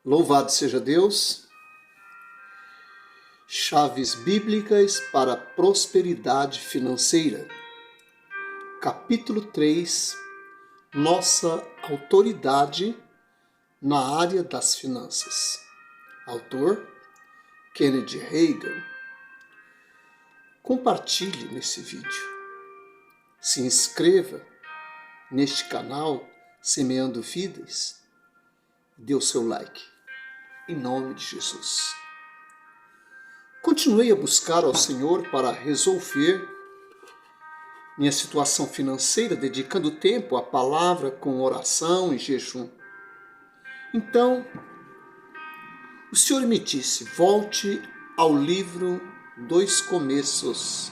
Louvado seja Deus! Chaves bíblicas para a prosperidade financeira. Capítulo 3. Nossa autoridade na área das finanças. Autor: Kenneth Hagin. Compartilhe nesse vídeo. Se inscreva neste canal Semeando Vidas. Dê o seu like. Em nome de Jesus. Continuei a buscar ao Senhor para resolver minha situação financeira, dedicando tempo à palavra com oração e jejum. Então, o Senhor me disse: volte ao livro dos começos.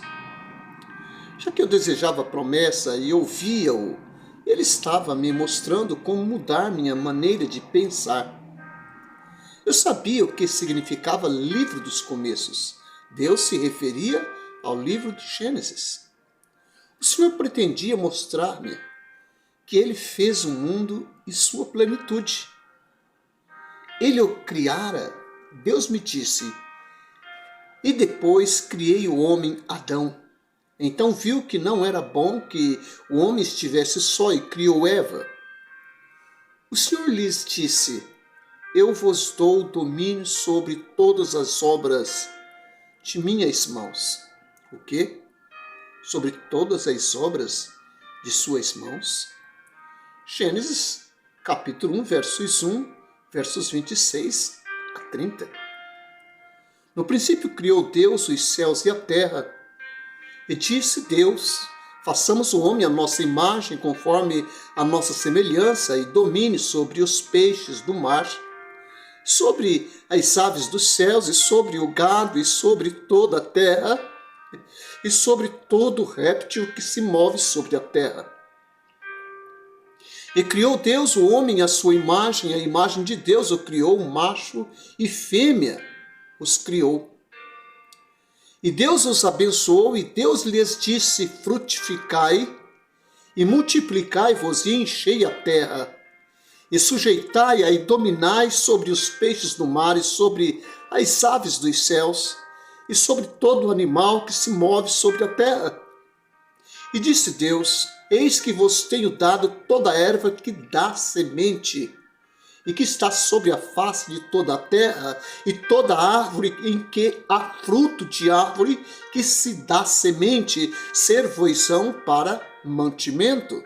Já que eu desejava a promessa e ouvia-o, ele estava me mostrando como mudar minha maneira de pensar. Eu sabia o que significava livro dos começos. Deus se referia ao livro de Gênesis. O Senhor pretendia mostrar-me que Ele fez o mundo e sua plenitude. Ele o criara. Deus me disse: e depois criei o homem Adão. Então viu que não era bom que o homem estivesse só e criou Eva. O Senhor lhes disse: eu vos dou domínio sobre todas as obras de minhas mãos. O quê? Sobre todas as obras de suas mãos? Gênesis, capítulo 1, versos 26 a 30. No princípio criou Deus os céus e a terra. E disse Deus: façamos o homem à nossa imagem, conforme a nossa semelhança, e domine sobre os peixes do mar, sobre as aves dos céus, e sobre o gado, e sobre toda a terra, e sobre todo réptil que se move sobre a terra. E criou Deus o homem à sua imagem, a imagem de Deus o criou, macho e fêmea os criou. E Deus os abençoou, e Deus lhes disse: frutificai, e multiplicai-vos, e enchei a terra, e sujeitai-a, e dominai sobre os peixes do mar, e sobre as aves dos céus, e sobre todo animal que se move sobre a terra. E disse Deus: eis que vos tenho dado toda a erva que dá semente, e que está sobre a face de toda a terra, e toda árvore em que há fruto de árvore que se dá semente, ser-vos-ão para mantimento.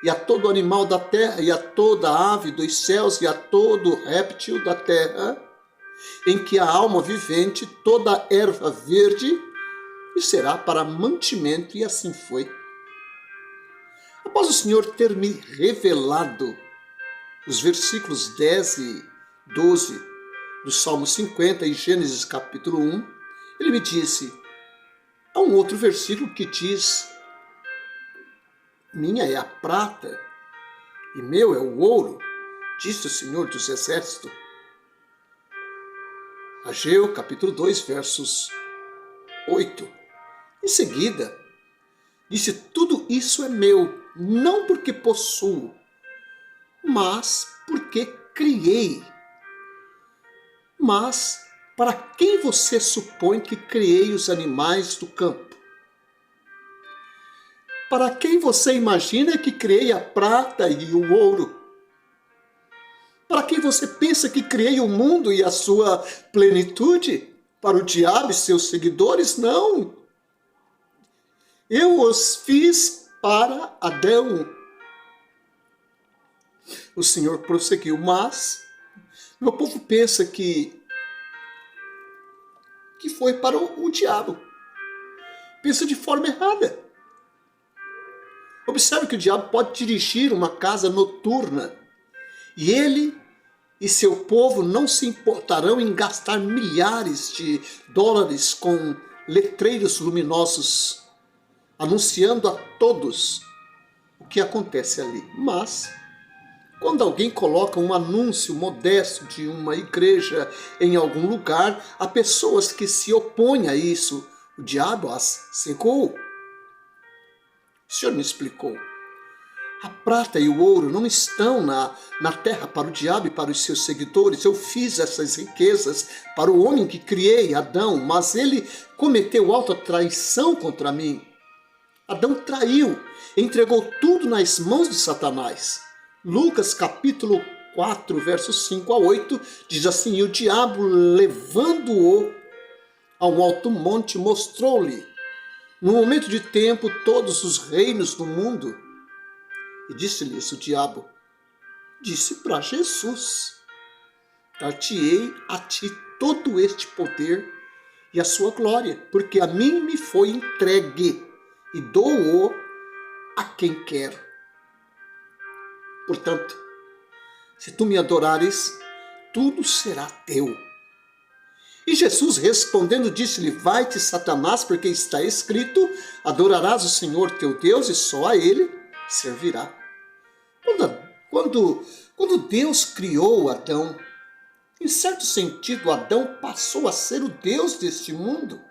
E a todo animal da terra, e a toda ave dos céus, e a todo réptil da terra, em que há alma vivente, toda erva verde, e será para mantimento. E assim foi. Após o Senhor ter me revelado os versículos 10 e 12 do Salmo 50 e Gênesis capítulo 1, ele me disse: há um outro versículo que diz: minha é a prata e meu é o ouro, disse o Senhor dos Exércitos. Ageu capítulo 2, versos 8. Em seguida, disse: tudo isso é meu, não porque possuo, mas porque criei. Mas para quem você supõe que criei os animais do campo? Para quem você imagina que criei a prata e o ouro? Para quem você pensa que criei o mundo e a sua plenitude? Para o diabo e seus seguidores? Não! Eu os fiz para Adão. O Senhor prosseguiu: mas meu povo pensa que foi para o diabo. Pensa de forma errada. Observe que o diabo pode dirigir uma casa noturna e ele e seu povo não se importarão em gastar milhares de dólares com letreiros luminosos, anunciando a todos o que acontece ali. Mas quando alguém coloca um anúncio modesto de uma igreja em algum lugar, há pessoas que se opõem a isso. O diabo as cegou. O Senhor me explicou. A prata e o ouro não estão na terra para o diabo e para os seus seguidores. Eu fiz essas riquezas para o homem que criei, Adão, mas ele cometeu alta traição contra mim. Adão traiu, entregou tudo nas mãos de Satanás. Lucas capítulo 4, versos 5 a 8, diz assim: e o diabo, levando-o a um alto monte, mostrou-lhe, no momento de tempo, todos os reinos do mundo. E disse-lhe isso o diabo, disse para Jesus: dar-te-ei a ti todo este poder e a sua glória, porque a mim me foi entregue, e dou-o a quem quero. Portanto, se tu me adorares, tudo será teu. E Jesus respondendo disse-lhe: vai-te, Satanás, porque está escrito: adorarás o Senhor teu Deus e só a ele servirá. Quando Deus criou Adão, em certo sentido, Adão passou a ser o Deus deste mundo.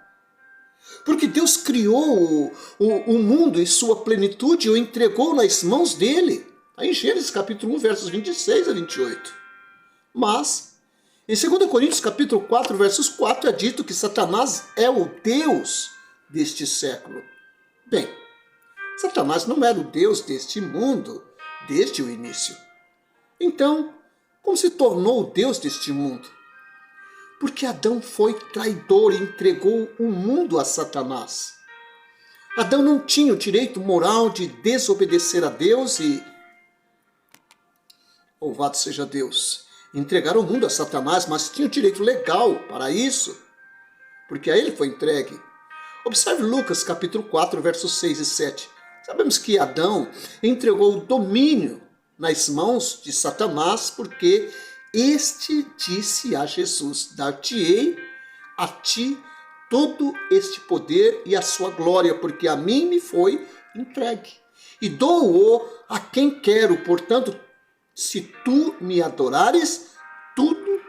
Porque Deus criou o mundo em sua plenitude e o entregou nas mãos dele. Em Gênesis capítulo 1, versos 26 a 28. Mas, em 2 Coríntios capítulo 4, versos 4, é dito que Satanás é o Deus deste século. Bem, Satanás não era o Deus deste mundo desde o início. Então, como se tornou o Deus deste mundo? Porque Adão foi traidor e entregou o mundo a Satanás. Adão não tinha o direito moral de desobedecer a Deus e, louvado seja Deus, entregar o mundo a Satanás, mas tinha o direito legal para isso, porque a ele foi entregue. Observe Lucas capítulo 4, versos 6 e 7. Sabemos que Adão entregou o domínio nas mãos de Satanás, porque este disse a Jesus: dar-te-ei a ti todo este poder e a sua glória, porque a mim me foi entregue. E dou-o a quem quero, portanto, se tu me adorares, tudo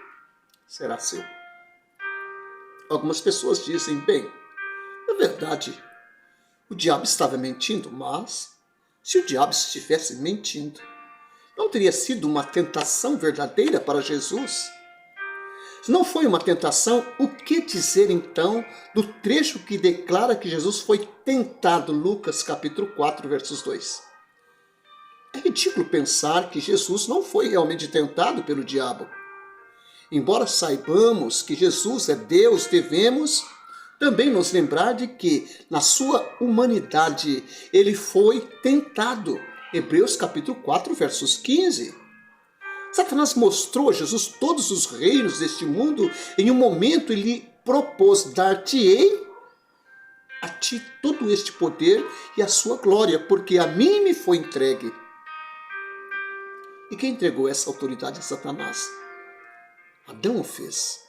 será seu. Algumas pessoas dizem: bem, é verdade, o diabo estava mentindo, mas se o diabo estivesse mentindo, não teria sido uma tentação verdadeira para Jesus? Se não foi uma tentação, o que dizer então do trecho que declara que Jesus foi tentado, Lucas capítulo 4, versos 2? É ridículo pensar que Jesus não foi realmente tentado pelo diabo. Embora saibamos que Jesus é Deus, devemos também nos lembrar de que, na sua humanidade, ele foi tentado. Hebreus capítulo 4, versos 15. Satanás mostrou a Jesus todos os reinos deste mundo. Em um momento ele propôs: dar-te-ei a ti todo este poder e a sua glória, porque a mim me foi entregue. E quem entregou essa autoridade a Satanás? Adão o fez.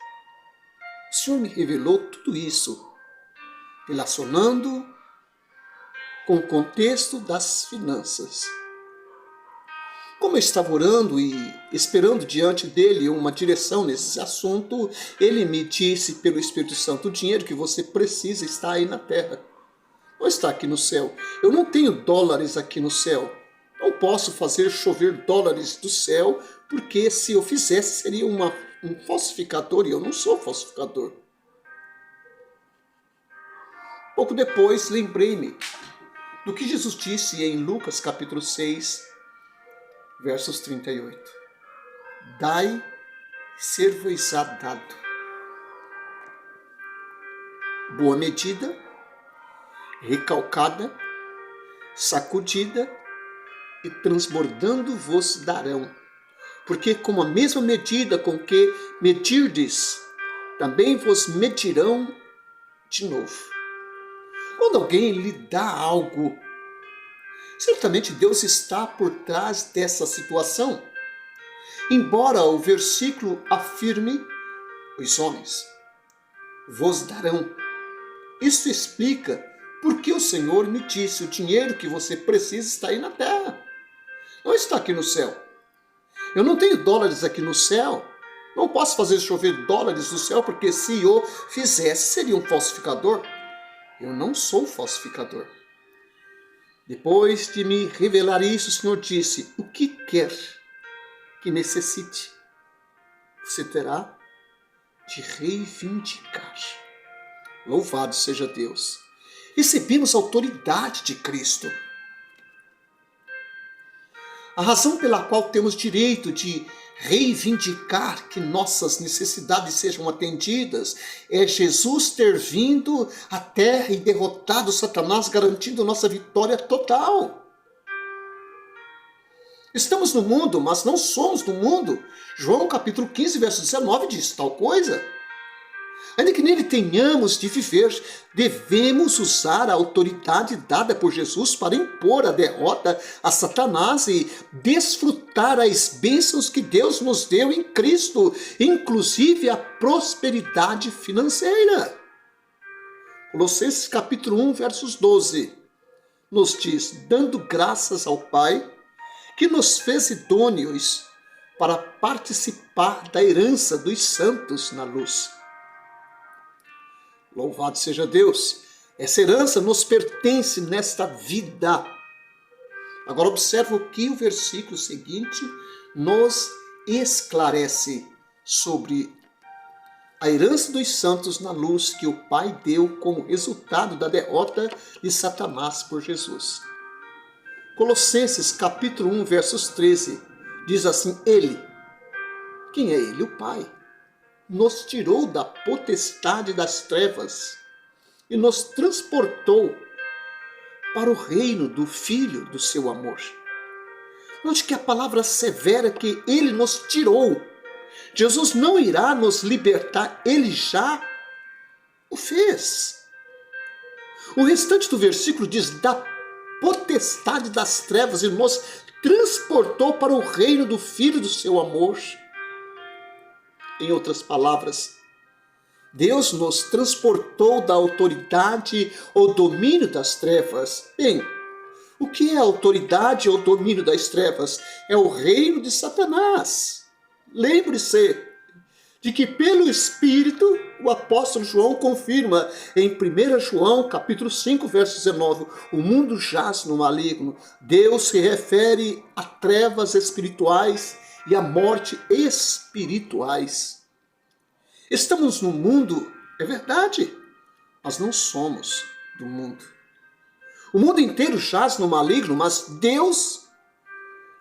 O Senhor me revelou tudo isso, relacionando com o contexto das finanças. Como eu estava orando e esperando diante dele uma direção nesse assunto, ele me disse pelo Espírito Santo: o dinheiro que você precisa está aí na terra, não está aqui no céu. Eu não tenho dólares aqui no céu. Não posso fazer chover dólares do céu, porque se eu fizesse seria um falsificador, e eu não sou falsificador. Pouco depois lembrei-me do que Jesus disse em Lucas capítulo 6, versos 38. Dai, ser-vos-á dado. Boa medida, recalcada, sacudida e transbordando vos darão. Porque com a mesma medida com que medirdes, também vos medirão de novo. Quando alguém lhe dá algo, certamente Deus está por trás dessa situação. Embora o versículo afirme: os homens vos darão. Isso explica por que o Senhor me disse: o dinheiro que você precisa está aí na terra, não está aqui no céu. Eu não tenho dólares aqui no céu. Não posso fazer chover dólares do céu, porque se eu fizesse, seria um falsificador. Eu não sou falsificador. Depois de me revelar isso, o Senhor disse: o que quer que necessite, você terá de reivindicar. Louvado seja Deus. Recebemos a autoridade de Cristo. A razão pela qual temos direito de reivindicar que nossas necessidades sejam atendidas é Jesus ter vindo à terra e derrotado Satanás, garantindo nossa vitória total. Estamos no mundo, mas não somos do mundo. João capítulo 15, verso 19 diz tal coisa. Ainda que nele tenhamos de viver, devemos usar a autoridade dada por Jesus para impor a derrota a Satanás e desfrutar as bênçãos que Deus nos deu em Cristo, inclusive a prosperidade financeira. Colossenses capítulo 1, versos 12, nos diz: dando graças ao Pai, que nos fez idôneos para participar da herança dos santos na luz. Louvado seja Deus! Essa herança nos pertence nesta vida. Agora observa o que o versículo seguinte nos esclarece sobre a herança dos santos na luz que o Pai deu como resultado da derrota de Satanás por Jesus. Colossenses capítulo 1, versos 13, diz assim: Ele, quem é Ele? O Pai, nos tirou da potestade das trevas e nos transportou para o reino do Filho do seu amor. Note que a palavra severa que Ele nos tirou. Jesus não irá nos libertar, Ele já o fez. O restante do versículo diz: da potestade das trevas e nos transportou para o reino do Filho do seu amor. Em outras palavras, Deus nos transportou da autoridade ou domínio das trevas. Bem, o que é a autoridade ou domínio das trevas? É o reino de Satanás. Lembre-se de que pelo Espírito o apóstolo João confirma em 1 João capítulo 5, verso 19, o mundo jaz no maligno. Deus se refere a trevas espirituais e a morte espirituais. Estamos no mundo, é verdade, mas não somos do mundo. O mundo inteiro jaz no maligno, mas Deus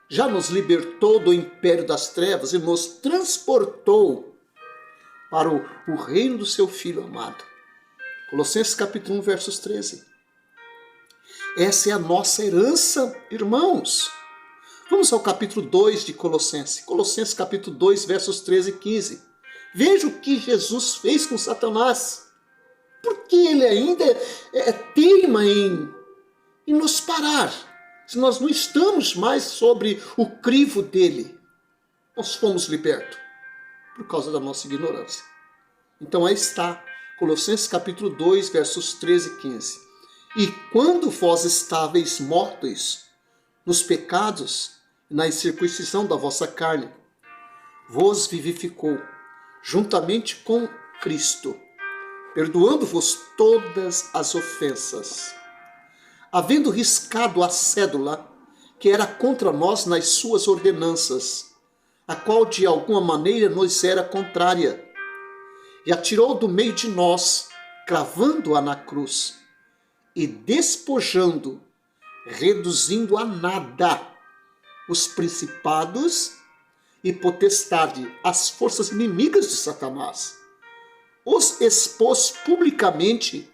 já nos libertou do império das trevas e nos transportou para o reino do seu Filho amado. Colossenses capítulo 1, versos 13. Essa é a nossa herança, irmãos. Vamos ao capítulo 2 de Colossenses. Colossenses capítulo 2, versos 13 e 15. Veja o que Jesus fez com Satanás. Porque ele ainda teima em nos parar. Se nós não estamos mais sobre o crivo dele, nós fomos libertos por causa da nossa ignorância. Então aí está, Colossenses capítulo 2, versos 13 e 15. E quando vós estáveis mortos nos pecados e na incircuncisão da vossa carne, vos vivificou juntamente com Cristo, perdoando-vos todas as ofensas, havendo riscado a cédula que era contra nós nas suas ordenanças, a qual de alguma maneira nos era contrária, e a tirou do meio de nós, cravando-a na cruz, e despojando, reduzindo a nada os principados e potestade, as forças inimigas de Satanás. Os expôs publicamente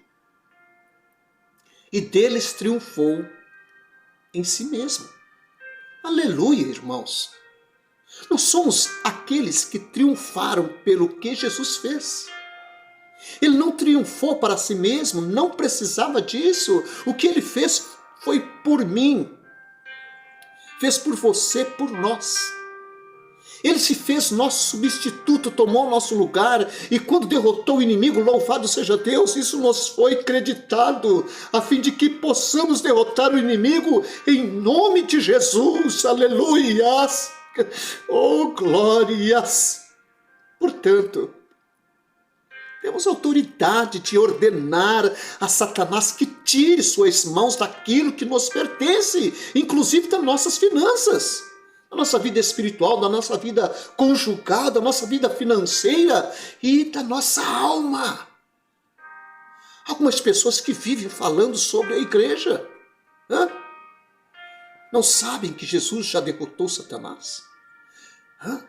e deles triunfou em si mesmo. Aleluia, irmãos! Nós somos aqueles que triunfaram pelo que Jesus fez. Ele não triunfou para si mesmo, não precisava disso. O que ele fez foi por mim. Fez por você, por nós. Ele se fez nosso substituto, tomou nosso lugar, e quando derrotou o inimigo, louvado seja Deus, isso nos foi creditado, a fim de que possamos derrotar o inimigo em nome de Jesus. Aleluias! Oh, glórias! Portanto, Temos autoridade de ordenar a Satanás que tire suas mãos daquilo que nos pertence, inclusive das nossas finanças, da nossa vida espiritual, da nossa vida conjugal, da nossa vida financeira e da nossa alma. Algumas pessoas que vivem falando sobre a igreja, não sabem que Jesus já derrotou Satanás.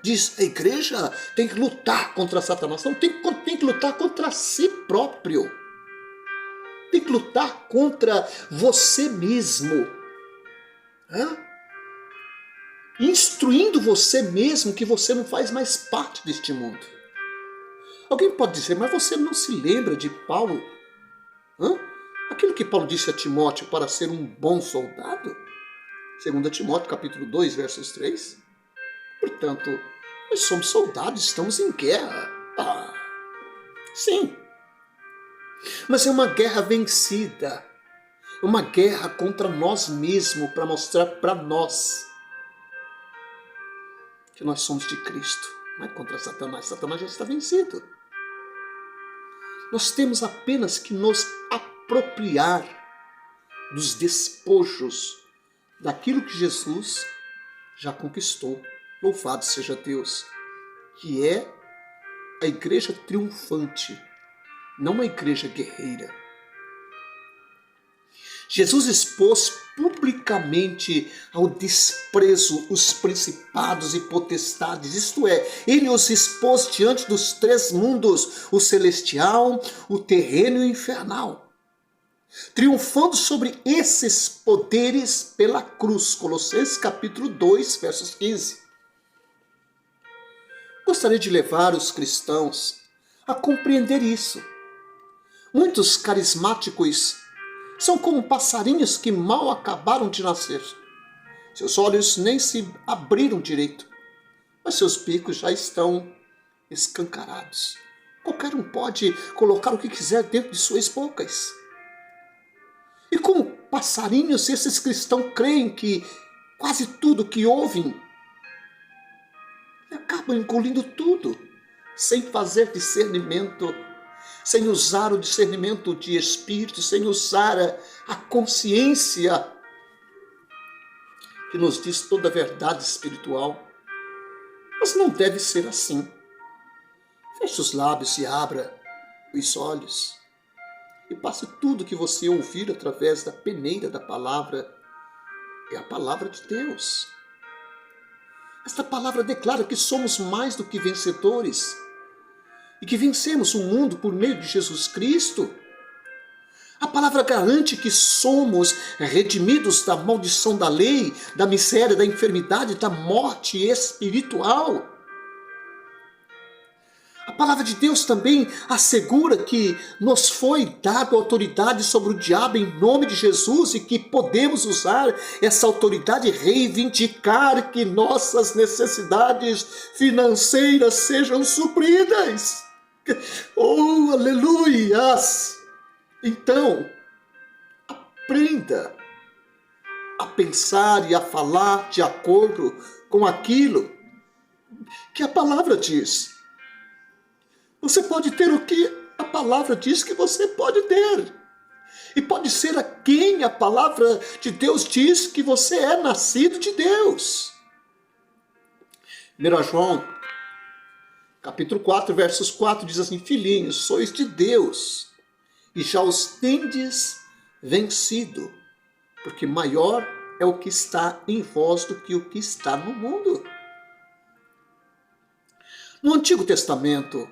Diz, a igreja tem que lutar contra Satanás. Não, tem que lutar contra si próprio. Tem que lutar contra você mesmo. Instruindo você mesmo que você não faz mais parte deste mundo. Alguém pode dizer, mas você não se lembra de Paulo? Aquilo que Paulo disse a Timóteo para ser um bom soldado? 2 Timóteo capítulo 2, versos 3. Portanto, nós somos soldados, estamos em guerra. Sim. Mas é uma guerra vencida. É uma guerra contra nós mesmos, para mostrar para nós que nós somos de Cristo. Não é contra Satanás. Satanás já está vencido. Nós temos apenas que nos apropriar dos despojos daquilo que Jesus já conquistou. Louvado seja Deus, que é a igreja triunfante, não uma igreja guerreira. Jesus expôs publicamente ao desprezo os principados e potestades, isto é, ele os expôs diante dos três mundos, o celestial, o terreno e o infernal, triunfando sobre esses poderes pela cruz. Colossenses capítulo 2, versos 15. Gostaria de levar os cristãos a compreender isso. Muitos carismáticos são como passarinhos que mal acabaram de nascer. Seus olhos nem se abriram direito, mas seus bicos já estão escancarados. Qualquer um pode colocar o que quiser dentro de suas bocas. E como passarinhos, esses cristãos creem que quase tudo que ouvem e acabam engolindo tudo, sem fazer discernimento, sem usar o discernimento de espírito, sem usar a consciência que nos diz toda a verdade espiritual. Mas não deve ser assim. Feche os lábios e abra os olhos e passe tudo que você ouvir através da peneira da palavra. É a palavra de Deus. Esta palavra declara que somos mais do que vencedores e que vencemos o mundo por meio de Jesus Cristo. A palavra garante que somos redimidos da maldição da lei, da miséria, da enfermidade, da morte espiritual. A palavra de Deus também assegura que nos foi dada autoridade sobre o diabo em nome de Jesus e que podemos usar essa autoridade e reivindicar que nossas necessidades financeiras sejam supridas. Oh, aleluias! Então, aprenda a pensar e a falar de acordo com aquilo que a palavra diz. Você pode ter o que a palavra diz que você pode ter. E pode ser a quem a palavra de Deus diz que você é nascido de Deus. 1 João, capítulo 4, versos 4, diz assim: filhinhos, sois de Deus, e já os tendes vencido, porque maior é o que está em vós do que o que está no mundo. No Antigo Testamento,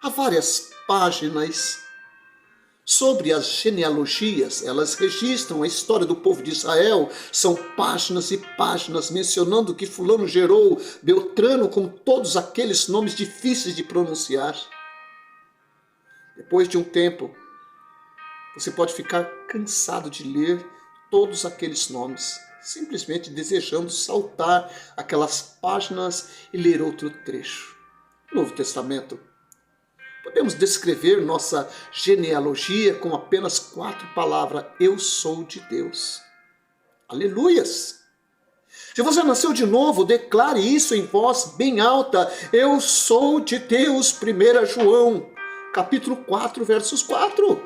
há várias páginas sobre as genealogias. Elas registram a história do povo de Israel. São páginas e páginas mencionando que fulano gerou Beltrano, com todos aqueles nomes difíceis de pronunciar. Depois de um tempo, você pode ficar cansado de ler todos aqueles nomes, simplesmente desejando saltar aquelas páginas e ler outro trecho. No Novo Testamento, podemos descrever nossa genealogia com apenas 4 palavras: eu sou de Deus. Aleluias! Se você nasceu de novo, declare isso em voz bem alta. Eu sou de Deus. 1 João, capítulo 4, versos 4.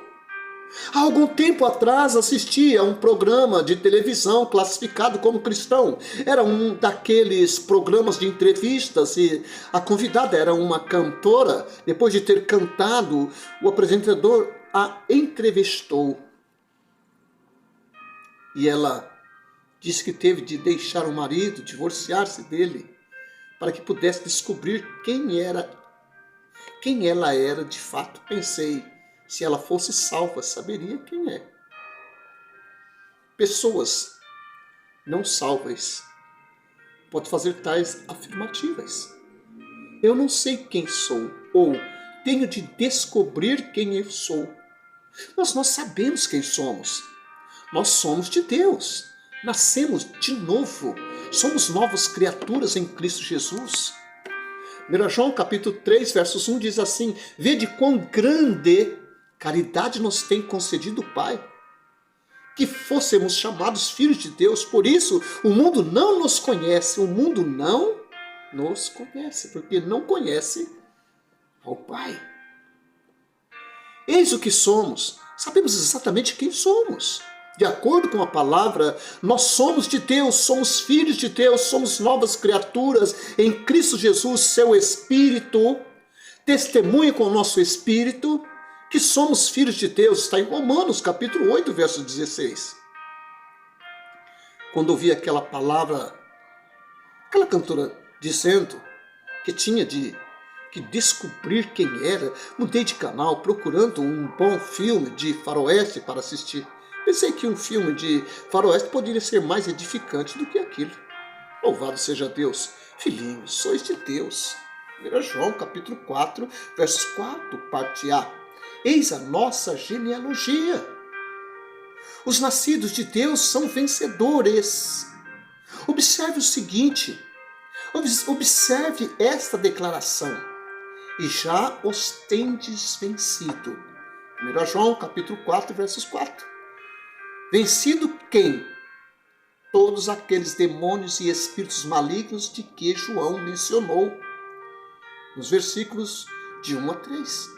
Há algum tempo atrás assisti a um programa de televisão classificado como cristão. Era um daqueles programas de entrevistas e a convidada era uma cantora. Depois de ter cantado, o apresentador a entrevistou. E ela disse que teve de deixar o marido, divorciar-se dele, para que pudesse descobrir quem ela era de fato. Pensei, se ela fosse salva, saberia quem é. Pessoas não salvas podem fazer tais afirmativas. Eu não sei quem sou, ou tenho de descobrir quem eu sou. Mas nós sabemos quem somos. Nós somos de Deus. Nascemos de novo. Somos novas criaturas em Cristo Jesus. 1 João capítulo 3, versos 1 diz assim: vede quão grande caridade nos tem concedido o Pai, que fôssemos chamados filhos de Deus. Por isso, o mundo não nos conhece. O mundo não nos conhece, porque não conhece ao Pai. Eis o que somos. Sabemos exatamente quem somos. De acordo com a palavra, nós somos de Deus, somos filhos de Deus, somos novas criaturas em Cristo Jesus. Seu Espírito testemunha com o nosso Espírito que somos filhos de Deus. Está em Romanos capítulo 8, verso 16. Quando ouvi aquela palavra, aquela cantora dizendo que tinha de descobrir quem era, mudei de canal procurando um bom filme de faroeste para assistir. Pensei que um filme de faroeste poderia ser mais edificante do que aquilo. Louvado seja Deus. Filhinhos, sois de Deus. 1 João capítulo 4, versos 4, parte A. Eis a nossa genealogia. Os nascidos de Deus são vencedores. Observe o seguinte, observe esta declaração. E já os tendes vencido. 1 João capítulo 4, versos 4. Vencido quem? Todos aqueles demônios e espíritos malignos de que João mencionou nos versículos de 1 a 3.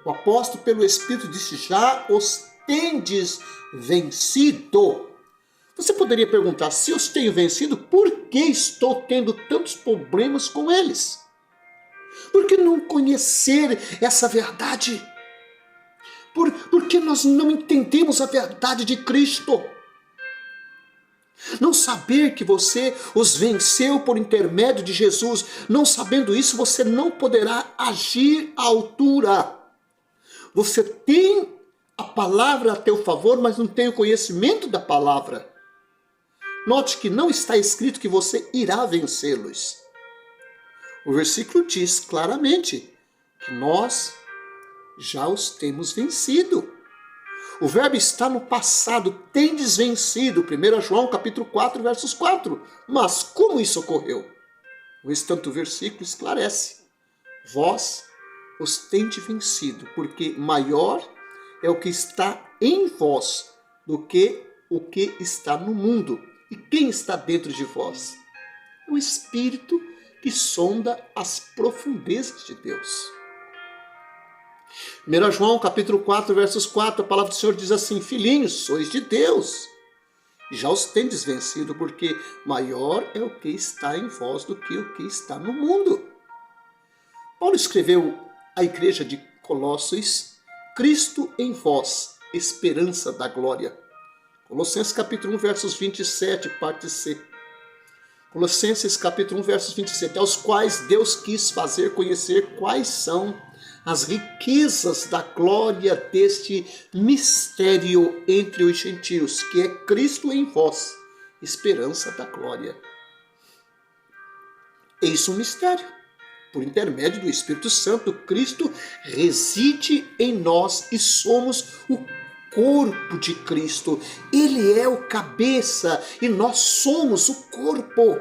O apóstolo pelo Espírito disse, já os tendes vencido. Você poderia perguntar, se os tenho vencido, por que estou tendo tantos problemas com eles? Por que não conhecer essa verdade? Por que nós não entendemos a verdade de Cristo? Não saber que você os venceu por intermédio de Jesus, não sabendo isso, você não poderá agir à altura. Você tem a palavra a teu favor, mas não tem o conhecimento da palavra. Note que não está escrito que você irá vencê-los. O versículo diz claramente que nós já os temos vencido. O verbo está no passado, tendes vencido. 1 João capítulo 4, versos 4. Mas como isso ocorreu? O restante do versículo esclarece. Vós os tendes vencido, porque maior é o que está em vós do que o que está no mundo. E quem está dentro de vós? O Espírito que sonda as profundezas de Deus. 1 João capítulo 4, versos 4, a palavra do Senhor diz assim, filhinhos, sois de Deus, e já os tendes vencido, porque maior é o que está em vós do que o que está no mundo. Paulo escreveu à igreja de Colossos, Cristo em vós, esperança da glória. Colossenses capítulo 1, versos 27, parte C. Colossenses capítulo 1, versos 27, aos quais Deus quis fazer conhecer quais são as riquezas da glória deste mistério entre os gentios, que é Cristo em vós, esperança da glória. Eis um mistério. Por intermédio do Espírito Santo, Cristo reside em nós e somos o corpo de Cristo. Ele é o cabeça e nós somos o corpo.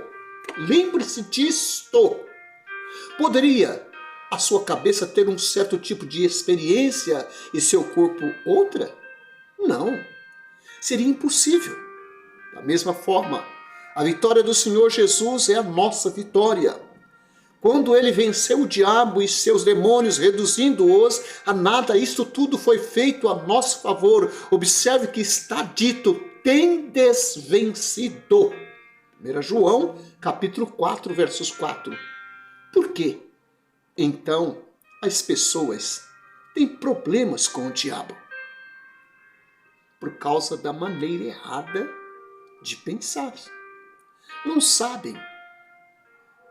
Lembre-se disto. Poderia a sua cabeça ter um certo tipo de experiência e seu corpo outra? Não. Seria impossível. Da mesma forma, A vitória do Senhor Jesus é a nossa vitória. Quando ele venceu o diabo e seus demônios, reduzindo-os a nada, isso tudo foi feito a nosso favor. Observe que está dito, tendes vencido. 1 João, capítulo 4, versos 4. Por quê? Então, as pessoas têm problemas com o diabo por causa da maneira errada de pensar. Não sabem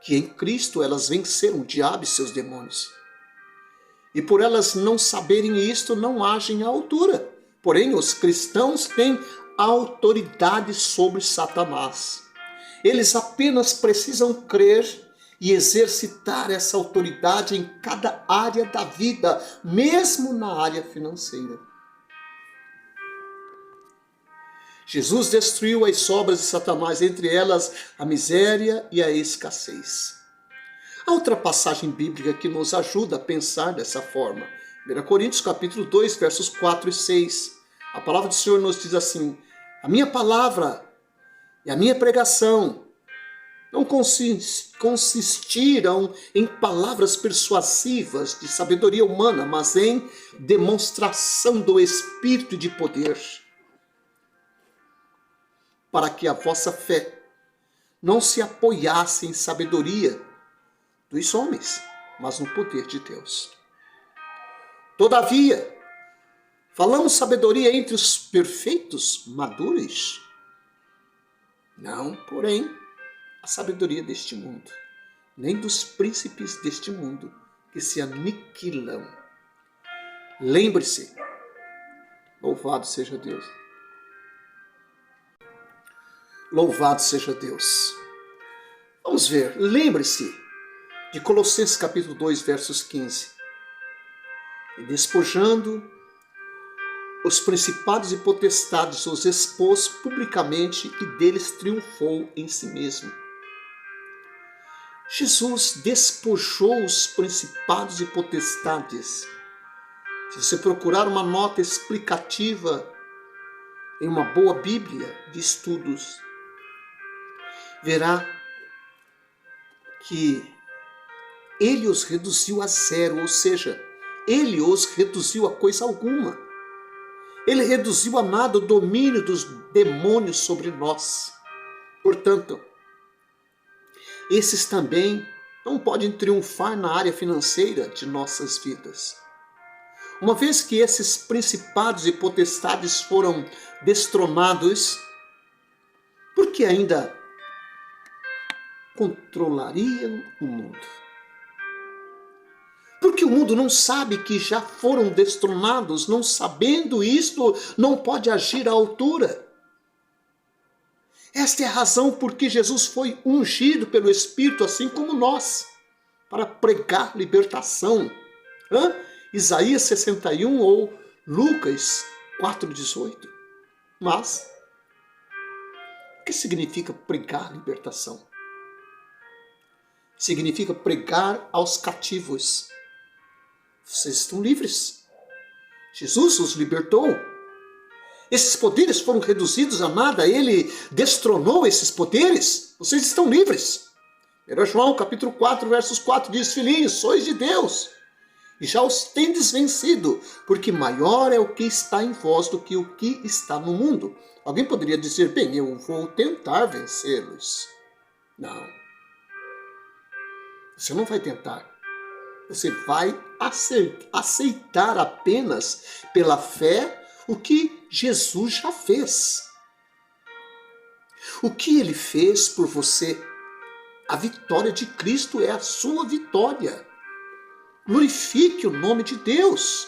que em Cristo elas venceram o diabo e seus demônios. E por elas não saberem isto, não agem à altura. Porém, os cristãos têm autoridade sobre Satanás. Eles apenas precisam crer e exercitar essa autoridade em cada área da vida, mesmo na área financeira. Jesus destruiu as obras de Satanás, entre elas a miséria e a escassez. Há outra passagem bíblica que nos ajuda a pensar dessa forma. 1 Coríntios capítulo 2, versos 4 e 6. A palavra do Senhor nos diz assim: a minha palavra e a minha pregação não consistiram em palavras persuasivas de sabedoria humana, mas em demonstração do Espírito de poder, para que a vossa fé não se apoiasse em sabedoria dos homens, mas no poder de Deus. Todavia, falamos sabedoria entre os perfeitos, maduros? Não, porém, a sabedoria deste mundo, nem dos príncipes deste mundo, que se aniquilam. Lembre-se, louvado seja Deus. Louvado seja Deus. Vamos ver, lembre-se de Colossenses capítulo 2, versos 15. E despojando os principados e potestades, os expôs publicamente e deles triunfou em si mesmo. Jesus despojou os principados e potestades. Se você procurar uma nota explicativa em uma boa Bíblia de estudos, verá que ele os reduziu a zero, ou seja, ele os reduziu a coisa alguma. Ele reduziu a nada o domínio dos demônios sobre nós. Portanto, esses também não podem triunfar na área financeira de nossas vidas. Uma vez que esses principados e potestades foram destronados, por que ainda controlariam o mundo? Porque o mundo não sabe que já foram destronados, não sabendo isto, não pode agir à altura. Esta é a razão por que Jesus foi ungido pelo Espírito, assim como nós, para pregar libertação. Isaías 61 ou Lucas 4,18. Mas, o que significa pregar libertação? Significa pregar aos cativos. Vocês estão livres. Jesus os libertou. Esses poderes foram reduzidos a nada. Ele destronou esses poderes. Vocês estão livres. 1 João capítulo 4, versos 4 diz: filhinhos, sois de Deus, e já os tendes vencido, porque maior é o que está em vós do que o que está no mundo. Alguém poderia dizer: bem, eu vou tentar vencê-los. Não. Você não vai tentar. Você vai aceitar apenas pela fé o que Jesus já fez. O que ele fez por você? A vitória de Cristo é a sua vitória. Glorifique o nome de Deus,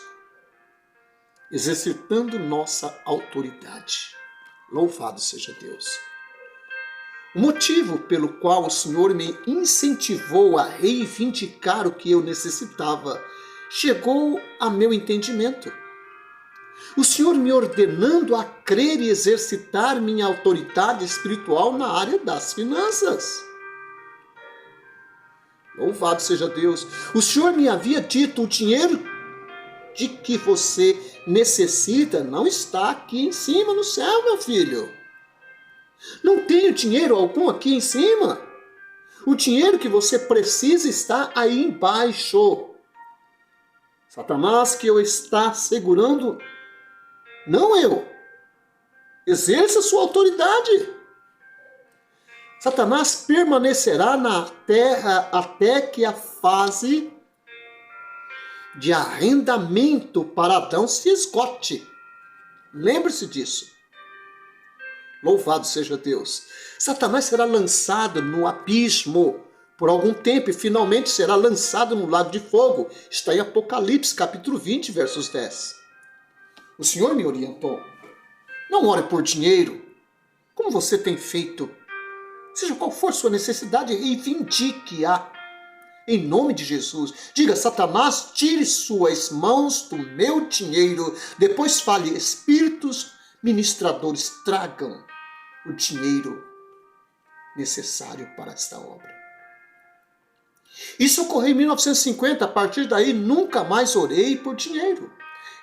exercitando nossa autoridade. Louvado seja Deus. O motivo pelo qual o Senhor me incentivou a reivindicar o que eu necessitava chegou a meu entendimento. O Senhor me ordenando a crer e exercitar minha autoridade espiritual na área das finanças. Louvado seja Deus. O Senhor me havia dito: o dinheiro de que você necessita não está aqui em cima no céu, meu filho. Não tenho dinheiro algum aqui em cima. O dinheiro que você precisa está aí embaixo. Satanás que eu está segurando, não eu. Exerça sua autoridade. Satanás permanecerá na terra até que a fase de arrendamento para Adão se esgote. Lembre-se disso. Louvado seja Deus. Satanás será lançado no abismo por algum tempo e finalmente será lançado no lago de fogo. Está em Apocalipse, capítulo 20, versos 10. O Senhor me orientou. Não ore por dinheiro, como você tem feito. Seja qual for sua necessidade, reivindique-a. Em nome de Jesus. Diga, Satanás, tire suas mãos do meu dinheiro. Depois fale, espíritos ministradores, tragam o dinheiro necessário para esta obra. Isso ocorreu em 1950. A partir daí, nunca mais orei por dinheiro.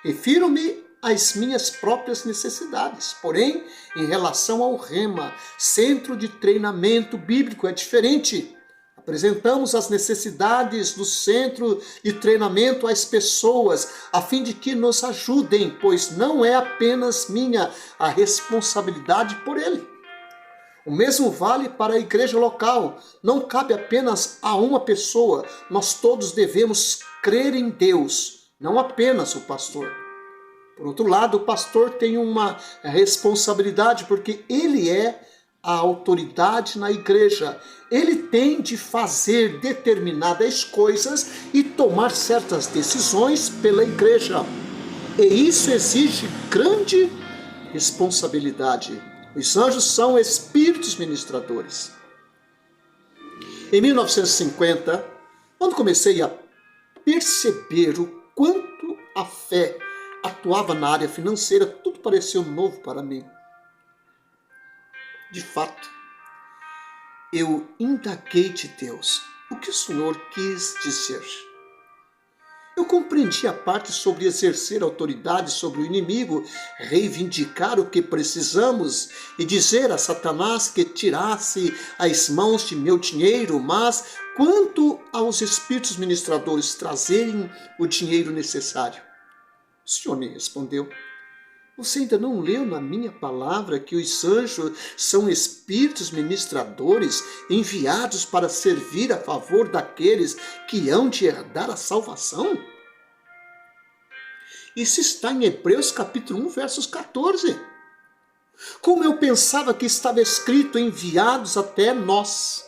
Refiro-me às minhas próprias necessidades. Porém, em relação ao Rema, Centro de Treinamento Bíblico, é diferente. Apresentamos as necessidades do centro de treinamento às pessoas, a fim de que nos ajudem, pois não é apenas minha a responsabilidade por ele. O mesmo vale para a igreja local. Não cabe apenas a uma pessoa. Nós todos devemos crer em Deus, não apenas o pastor. Por outro lado, o pastor tem uma responsabilidade, porque ele é a autoridade na igreja. Ele tem de fazer determinadas coisas e tomar certas decisões pela igreja. E isso exige grande responsabilidade. Os anjos são espíritos ministradores. Em 1950, quando comecei a perceber o quanto a fé atuava na área financeira, tudo pareceu novo para mim. De fato, eu indaguei de Deus o que o Senhor quis dizer. Eu compreendi a parte sobre exercer autoridade sobre o inimigo, reivindicar o que precisamos e dizer a Satanás que tirasse as mãos de meu dinheiro, mas quanto aos espíritos ministradores trazerem o dinheiro necessário? O Senhor me respondeu: você ainda não leu na minha palavra que os anjos são espíritos ministradores enviados para servir a favor daqueles que hão de herdar a salvação? Isso está em Hebreus capítulo 1, versos 14. Como eu pensava que estava escrito enviados até nós.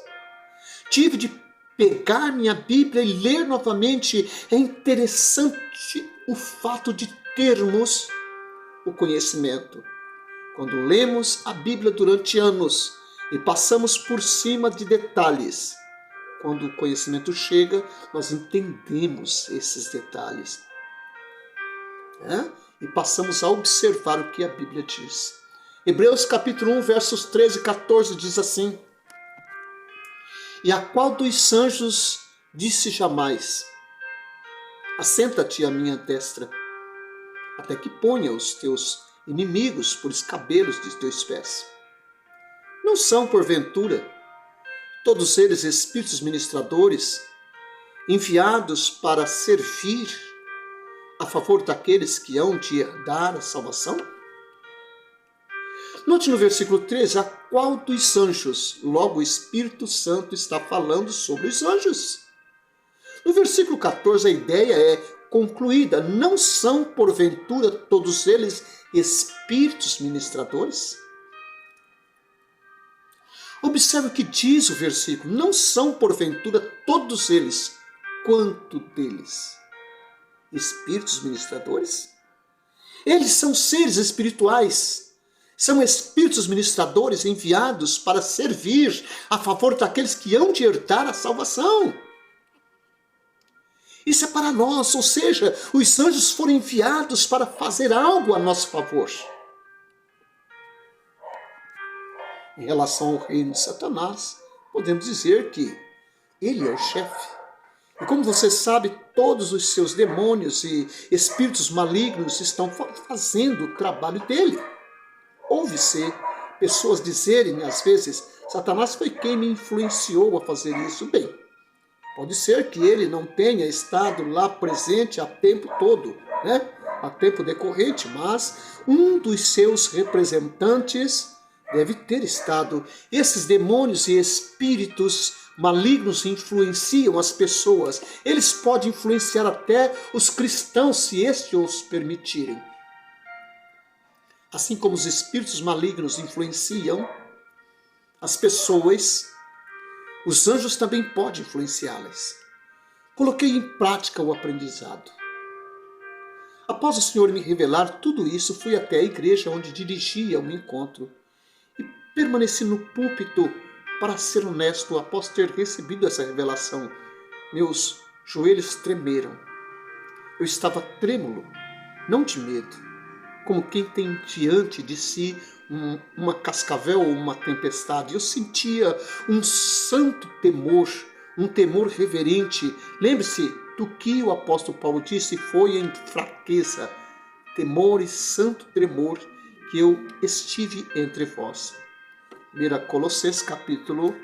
Tive de pegar minha Bíblia e ler novamente. É interessante o fato de termos o conhecimento. Quando lemos a Bíblia durante anos e passamos por cima de detalhes, quando o conhecimento chega, nós entendemos esses detalhes. E passamos a observar o que a Bíblia diz. Hebreus capítulo 1, versos 13 e 14 diz assim: e a qual dos anjos disse jamais: assenta-te à minha destra, até que ponha os teus inimigos por escabelos de teus pés. Não são, porventura, todos eles espíritos ministradores, enviados para servir a favor daqueles que hão de herdar a salvação? Note no versículo 13, a qual dos anjos? Logo o Espírito Santo está falando sobre os anjos. No versículo 14, a ideia é concluída. Não são, porventura, todos eles espíritos ministradores? Observe o que diz o versículo. Não são, porventura, todos eles. Quanto deles? Espíritos ministradores? Eles são seres espirituais. São espíritos ministradores enviados para servir a favor daqueles que hão de herdar a salvação. Isso é para nós, ou seja, os anjos foram enviados para fazer algo a nosso favor. Em relação ao reino de Satanás, podemos dizer que ele é o chefe. E como você sabe, todos os seus demônios e espíritos malignos estão fazendo o trabalho dele. Ouve-se pessoas dizerem, às vezes, Satanás foi quem me influenciou a fazer isso. Bem, pode ser que ele não tenha estado lá presente a tempo todo, né? A tempo decorrente, mas um dos seus representantes deve ter estado. Esses demônios e espíritos malignos influenciam as pessoas. Eles podem influenciar até os cristãos, se estes os permitirem. Assim como os espíritos malignos influenciam as pessoas, os anjos também podem influenciá-las. Coloquei em prática o aprendizado. Após o Senhor me revelar tudo isso, fui até a igreja onde dirigia um encontro e permaneci no púlpito. Para ser honesto, após ter recebido essa revelação, meus joelhos tremeram. Eu estava trêmulo, não de medo, como quem tem diante de si uma cascavel ou uma tempestade. Eu sentia um santo temor, um temor reverente. Lembre-se do que o apóstolo Paulo disse, foi em fraqueza, temor e santo tremor que eu estive entre vós. 1 Colossenses capítulo,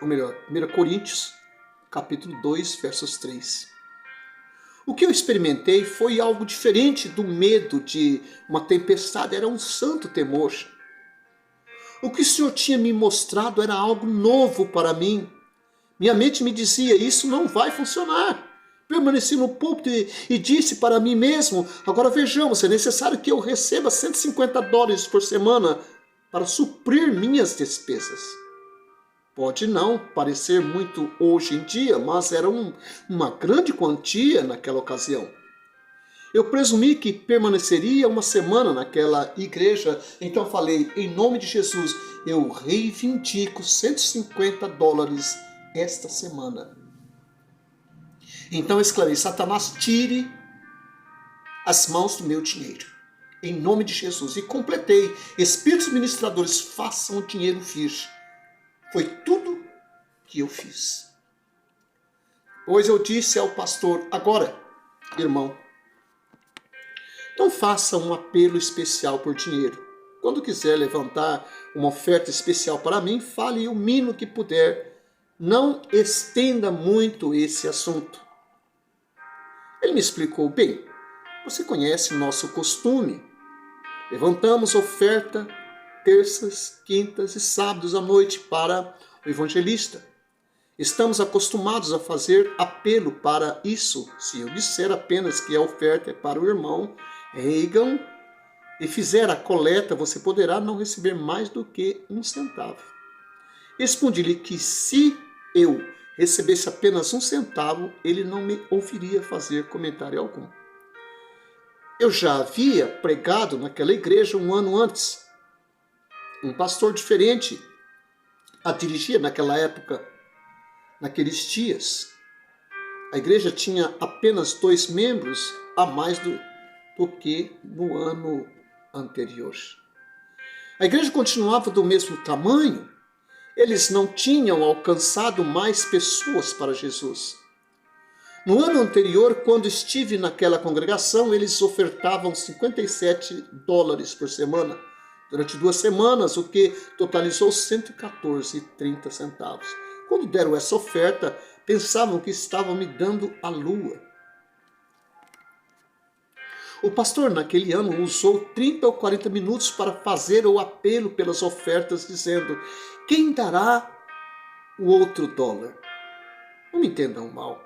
ou melhor, 1 Coríntios, capítulo 2, versos 3. O que eu experimentei foi algo diferente do medo de uma tempestade, era um santo temor. O que o Senhor tinha me mostrado era algo novo para mim. Minha mente me dizia, isso não vai funcionar. Permaneci no púlpito e disse para mim mesmo, agora vejamos, é necessário que eu receba $150 por semana para suprir minhas despesas. Pode não parecer muito hoje em dia, mas era uma grande quantia naquela ocasião. Eu presumi que permaneceria uma semana naquela igreja, então falei, em nome de Jesus, eu reivindico $150 esta semana. Então exclamei, Satanás, tire as mãos do meu dinheiro, em nome de Jesus. E completei, espíritos ministradores, façam o dinheiro vir. Foi tudo que eu fiz. Pois eu disse ao pastor, agora, irmão, não faça um apelo especial por dinheiro. Quando quiser levantar uma oferta especial para mim, fale o mínimo que puder. Não estenda muito esse assunto. Ele me explicou, bem, você conhece nosso costume. Levantamos oferta terças, quintas e sábados à noite para o evangelista. Estamos acostumados a fazer apelo para isso. Se eu disser apenas que a oferta é para o irmão Reagan e fizer a coleta, você poderá não receber mais do que $1. Respondi-lhe que se eu recebesse apenas $1, ele não me ouviria fazer comentário algum. Eu já havia pregado naquela igreja um ano antes. Um pastor diferente a dirigia naquela época, naqueles dias. A igreja tinha apenas 2 membros a mais do que no ano anterior. A igreja continuava do mesmo tamanho. Eles não tinham alcançado mais pessoas para Jesus. No ano anterior, quando estive naquela congregação, eles ofertavam $57 por semana, durante 2 semanas, o que totalizou $114,30. Quando deram essa oferta, pensavam que estavam me dando a lua. O pastor, naquele ano, usou 30 ou 40 minutos para fazer o apelo pelas ofertas, dizendo, quem dará o outro $1? Não me entendam mal.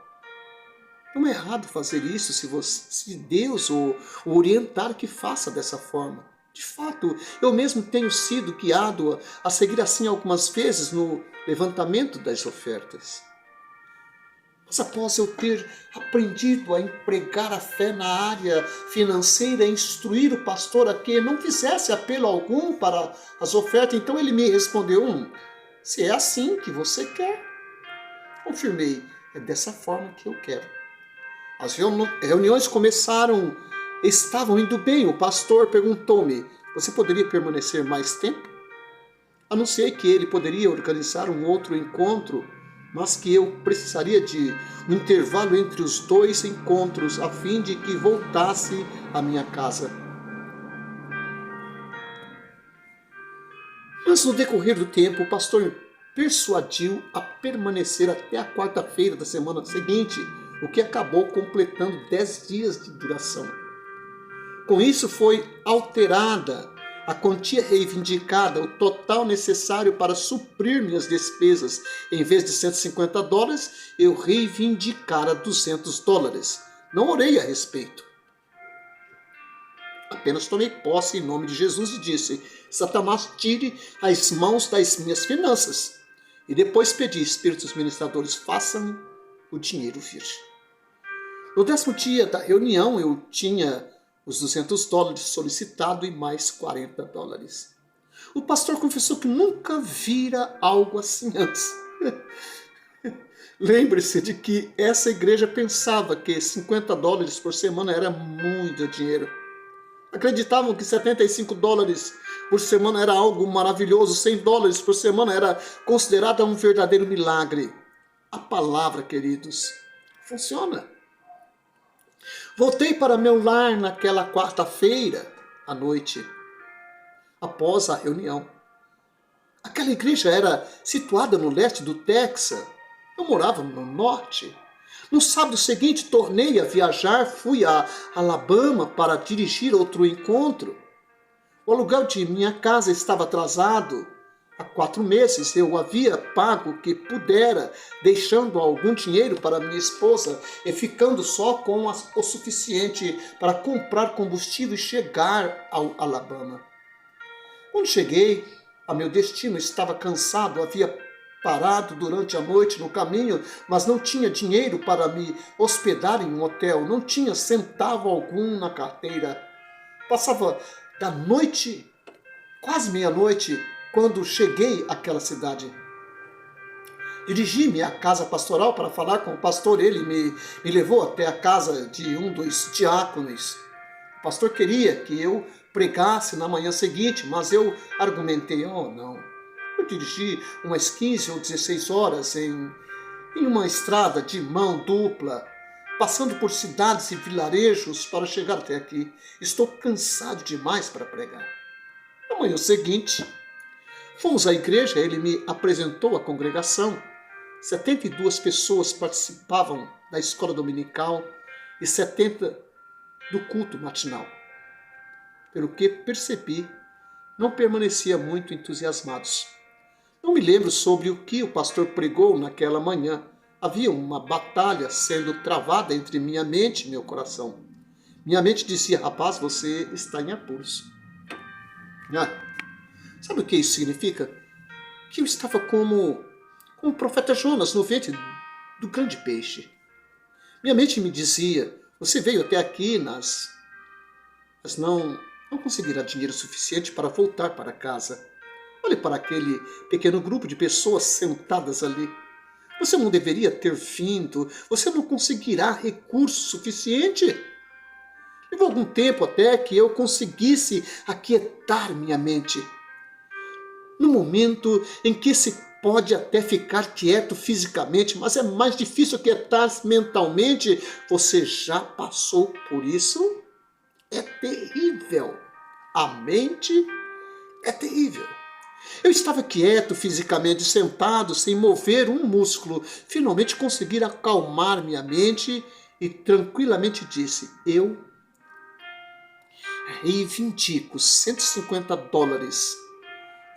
Não é errado fazer isso se Deus o orientar que faça dessa forma. De fato, eu mesmo tenho sido guiado a seguir assim algumas vezes no levantamento das ofertas. Mas após eu ter aprendido a empregar a fé na área financeira, instruir o pastor a que não fizesse apelo algum para as ofertas, então ele me respondeu, se é assim que você quer. Confirmei, é dessa forma que eu quero. As reuniões estavam indo bem. O pastor perguntou-me, você poderia permanecer mais tempo? Anunciei que ele poderia organizar um outro encontro, mas que eu precisaria de um intervalo entre os 2 encontros, a fim de que voltasse à minha casa. Mas no decorrer do tempo, o pastor me persuadiu a permanecer até a quarta-feira da semana seguinte, o que acabou completando 10 dias de duração. Com isso foi alterada a quantia reivindicada, o total necessário para suprir minhas despesas. Em vez de $150, eu reivindicara $200. Não orei a respeito. Apenas tomei posse em nome de Jesus e disse: Satanás, tire as mãos das minhas finanças. E depois pedi, espíritos ministradores, façam o dinheiro vir. No 10º dia da reunião, eu tinha os $200 solicitado e mais $40. O pastor confessou que nunca vira algo assim antes. Lembre-se de que essa igreja pensava que $50 por semana era muito dinheiro. Acreditavam que $75 por semana era algo maravilhoso, $100 por semana era considerada um verdadeiro milagre. A palavra, queridos, funciona. Voltei para meu lar naquela quarta-feira à noite, após a reunião. Aquela igreja era situada no leste do Texas. Eu morava no norte. No sábado seguinte, tornei a viajar, fui a Alabama para dirigir outro encontro. O aluguel de minha casa estava atrasado. Há 4 meses eu havia pago o que pudera, deixando algum dinheiro para minha esposa e ficando só com o suficiente para comprar combustível e chegar ao Alabama. Quando cheguei a meu destino, estava cansado, havia parado durante a noite no caminho, mas não tinha dinheiro para me hospedar em um hotel, não tinha centavo algum na carteira. Passava da noite, quase meia-noite, quando cheguei àquela cidade. Dirigi-me à casa pastoral para falar com o pastor. Ele me levou até a casa de um dos diáconos. O pastor queria que eu pregasse na manhã seguinte, mas eu argumentei: não. Eu dirigi umas 15 ou 16 horas em uma estrada de mão dupla, passando por cidades e vilarejos para chegar até aqui. Estou cansado demais para pregar. Na manhã seguinte, fomos à igreja, ele me apresentou a congregação. 72 pessoas participavam da escola dominical e 70 do culto matinal. Pelo que percebi, não permanecia muito entusiasmados. Não me lembro sobre o que o pastor pregou naquela manhã. Havia uma batalha sendo travada entre minha mente e meu coração. Minha mente dizia: rapaz, você está em apuros. Sabe o que isso significa? Que eu estava como o profeta Jonas no ventre do grande peixe. Minha mente me dizia: você veio até aqui, mas não conseguirá dinheiro suficiente para voltar para casa. Olhe para aquele pequeno grupo de pessoas sentadas ali. Você não deveria ter vindo, você não conseguirá recurso suficiente. Levou algum tempo até que eu conseguisse aquietar minha mente. No momento em que se pode até ficar quieto fisicamente, mas é mais difícil quietar-se mentalmente, você já passou por isso? É terrível. A mente é terrível. Eu estava quieto fisicamente, sentado, sem mover um músculo. Finalmente consegui acalmar minha mente e tranquilamente disse: eu reivindico $150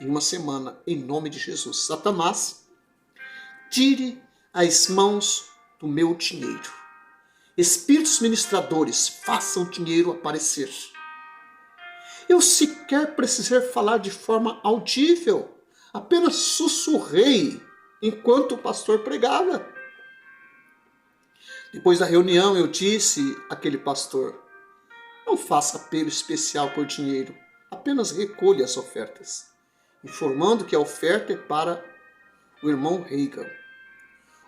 em uma semana, em nome de Jesus. Satanás, tire as mãos do meu dinheiro. Espíritos ministradores, façam o dinheiro aparecer. Eu sequer precisei falar de forma audível, apenas sussurrei enquanto o pastor pregava. Depois da reunião eu disse àquele pastor: não faça apelo especial por dinheiro, apenas recolha as ofertas, informando que a oferta é para o irmão Reagan.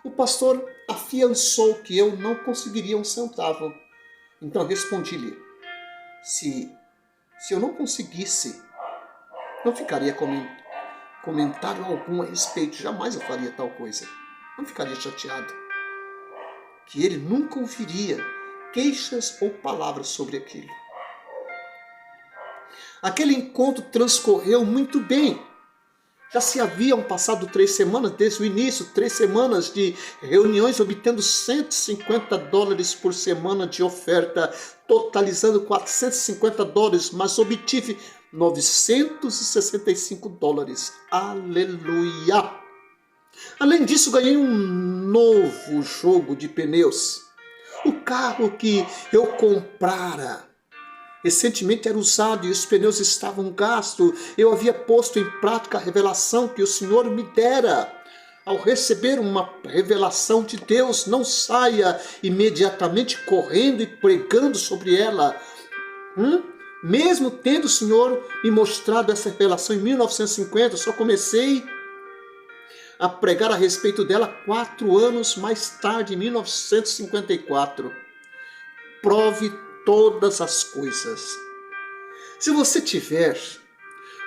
O pastor afiançou que eu não conseguiria um centavo. Então respondi-lhe: se eu não conseguisse, não ficaria comentário algum a respeito, jamais eu faria tal coisa. Não ficaria chateado. Que ele nunca ouviria queixas ou palavras sobre aquilo. Aquele encontro transcorreu muito bem. Já se haviam passado 3 semanas desde o início, 3 semanas de reuniões, obtendo $150 por semana de oferta, totalizando $450, mas obtive $965. Aleluia! Além disso, ganhei um novo jogo de pneus. O carro que eu comprara recentemente era usado e os pneus estavam gastos. Eu havia posto em prática a revelação que o Senhor me dera. Ao receber uma revelação de Deus, não saia imediatamente correndo e pregando sobre ela. Mesmo tendo o Senhor me mostrado essa revelação em 1950, eu só comecei a pregar a respeito dela 4 anos mais tarde, em 1954. Prove todas as coisas. Se você tiver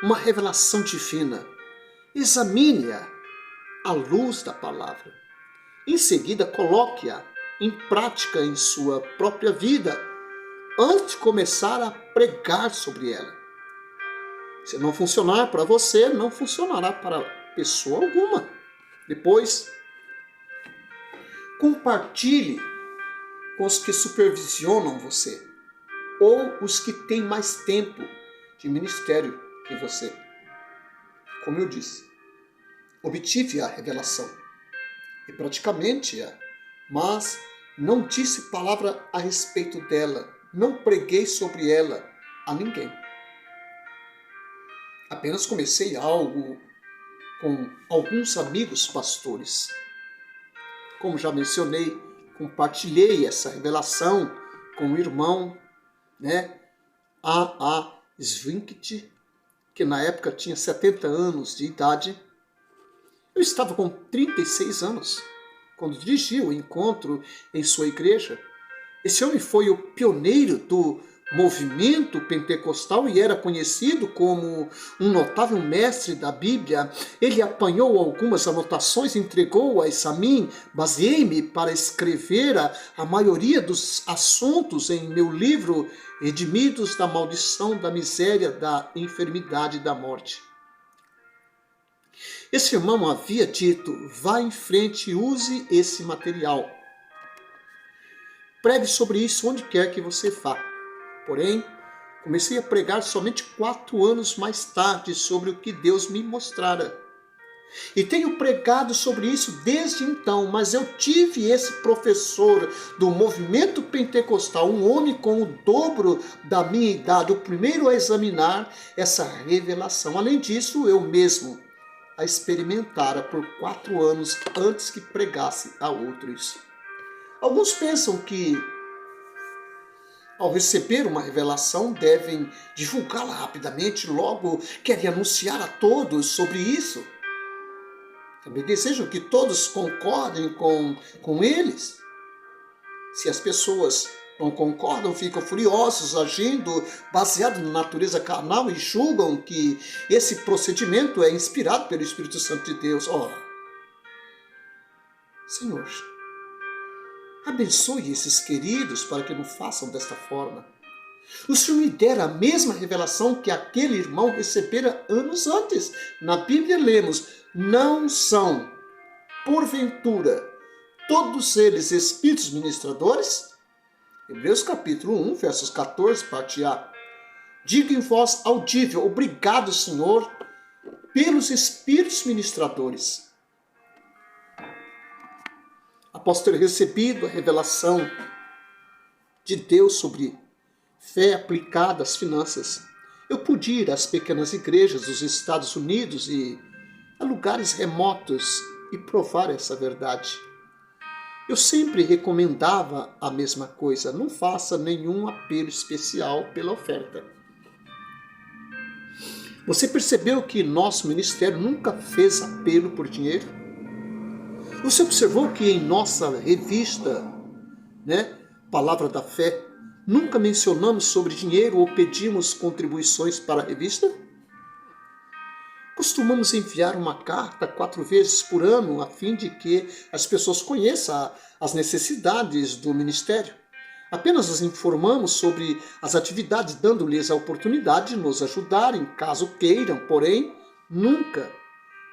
uma revelação divina, examine-a à luz da palavra. Em seguida, coloque-a em prática em sua própria vida, antes de começar a pregar sobre ela. Se não funcionar para você, não funcionará para pessoa alguma. Depois, compartilhe com os que supervisionam você, ou os que têm mais tempo de ministério que você. Como eu disse, obtive a revelação e praticamente-a, mas não disse palavra a respeito dela, não preguei sobre ela a ninguém. Apenas comecei algo com alguns amigos pastores. Como já mencionei, compartilhei essa revelação com o irmão, A.A. Zwinkit, que na época tinha 70 anos de idade. Eu estava com 36 anos quando dirigi o encontro em sua igreja. Esse homem foi o pioneiro do movimento pentecostal e era conhecido como um notável mestre da Bíblia. Ele apanhou algumas anotações e entregou-as a mim. Baseei-me para escrever a maioria dos assuntos em meu livro Redimidos da Maldição, da Miséria, da Enfermidade e da Morte. Esse irmão havia dito: vá em frente e use esse material. Pregue sobre isso onde quer que você vá. Porém, comecei a pregar somente 4 anos mais tarde sobre o que Deus me mostrara. E tenho pregado sobre isso desde então, mas eu tive esse professor do movimento pentecostal, um homem com o dobro da minha idade, o primeiro a examinar essa revelação. Além disso, eu mesmo a experimentara por 4 anos antes que pregasse a outros. Alguns pensam que, ao receber uma revelação, devem divulgá-la rapidamente, logo querem anunciar a todos sobre isso. Também desejam que todos concordem com eles. Se as pessoas não concordam, ficam furiosos, agindo baseado na natureza carnal e julgam que esse procedimento é inspirado pelo Espírito Santo de Deus. Senhor, abençoe esses queridos para que não façam desta forma. O Senhor me dera a mesma revelação que aquele irmão recebera anos antes. Na Bíblia lemos: não são, porventura, todos eles espíritos ministradores? Hebreus capítulo 1, versos 14, parte A. Diga em voz audível: obrigado, Senhor, pelos espíritos ministradores. Após ter recebido a revelação de Deus sobre fé aplicada às finanças, eu pude ir às pequenas igrejas dos Estados Unidos e a lugares remotos e provar essa verdade. Eu sempre recomendava a mesma coisa: não faça nenhum apelo especial pela oferta. Você percebeu que nosso ministério nunca fez apelo por dinheiro? Você observou que em nossa revista, Palavra da Fé, nunca mencionamos sobre dinheiro ou pedimos contribuições para a revista? Costumamos enviar uma carta 4 vezes por ano a fim de que as pessoas conheçam as necessidades do ministério. Apenas as informamos sobre as atividades, dando-lhes a oportunidade de nos ajudarem, caso queiram, porém, nunca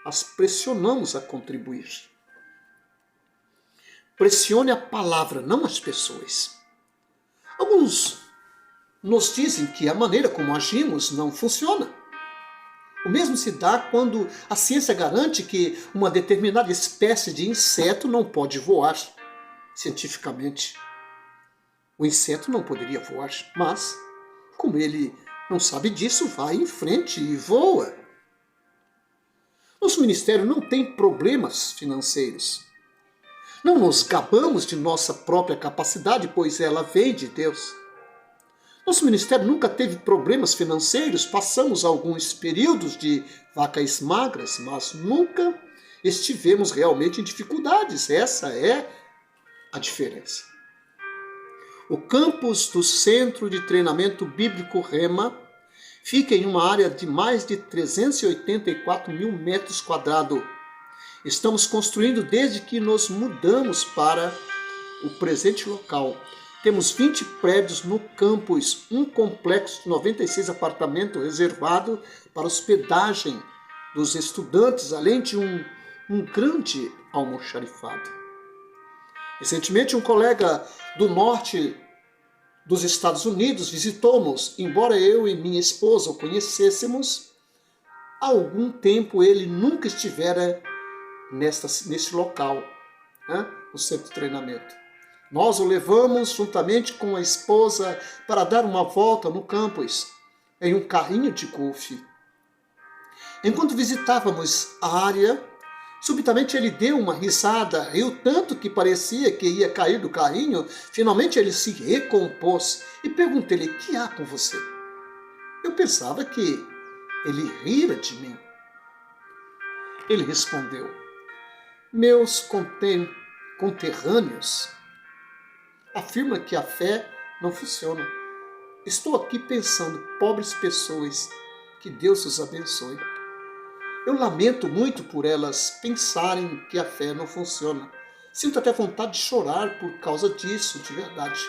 as pressionamos a contribuir. Pressione a palavra, não as pessoas. Alguns nos dizem que a maneira como agimos não funciona. O mesmo se dá quando a ciência garante que uma determinada espécie de inseto não pode voar. Cientificamente, o inseto não poderia voar, mas, como ele não sabe disso, vai em frente e voa. Nosso ministério não tem problemas financeiros. Não nos gabamos de nossa própria capacidade, pois ela vem de Deus. Nosso ministério nunca teve problemas financeiros, passamos alguns períodos de vacas magras, mas nunca estivemos realmente em dificuldades. Essa é a diferença. O campus do Centro de Treinamento Bíblico Rema fica em uma área de mais de 384 mil metros quadrados. Estamos construindo desde que nos mudamos para o presente local. Temos 20 prédios no campus, um complexo de 96 apartamentos reservado para hospedagem dos estudantes, além de um grande almoxarifado. Recentemente, um colega do norte dos Estados Unidos visitou-nos. Embora eu e minha esposa o conhecêssemos, há algum tempo ele nunca estivera nesse local, no centro de treinamento. Nós o levamos juntamente com a esposa para dar uma volta no campus, em um carrinho de golfe. Enquanto visitávamos a área, subitamente ele deu uma risada, riu tanto que parecia que ia cair do carrinho. Finalmente ele se recompôs e perguntei-lhe: "O que há com você?" Eu pensava que ele rira de mim. Ele respondeu: "Meus conterrâneos afirmam que a fé não funciona. Estou aqui pensando, pobres pessoas, que Deus os abençoe. Eu lamento muito por elas pensarem que a fé não funciona. Sinto até vontade de chorar por causa disso, de verdade.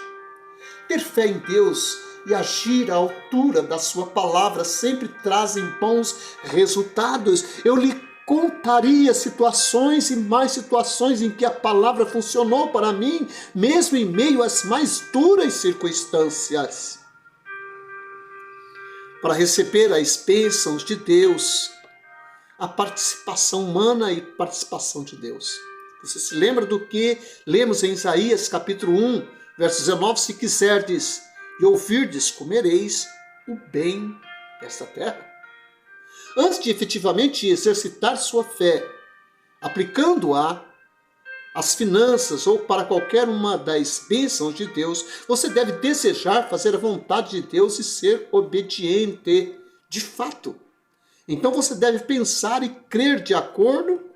Ter fé em Deus e agir à altura da sua palavra sempre trazem bons resultados. Eu lhe contaria situações e mais situações em que a palavra funcionou para mim, mesmo em meio às mais duras circunstâncias. Para receber as bênçãos de Deus, a participação humana e participação de Deus. Você se lembra do que lemos em Isaías capítulo 1, verso 19? "Se quiserdes e ouvirdes, comereis o bem desta terra." Antes de efetivamente exercitar sua fé, aplicando-a às finanças ou para qualquer uma das bênçãos de Deus, você deve desejar fazer a vontade de Deus e ser obediente de fato. Então você deve pensar e crer de acordo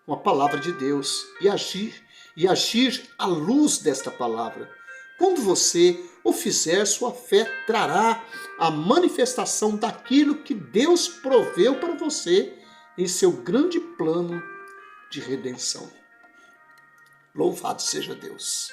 com a palavra de Deus e agir à luz desta palavra. Quando você o fizer, sua fé trará a manifestação daquilo que Deus proveu para você em seu grande plano de redenção. Louvado seja Deus!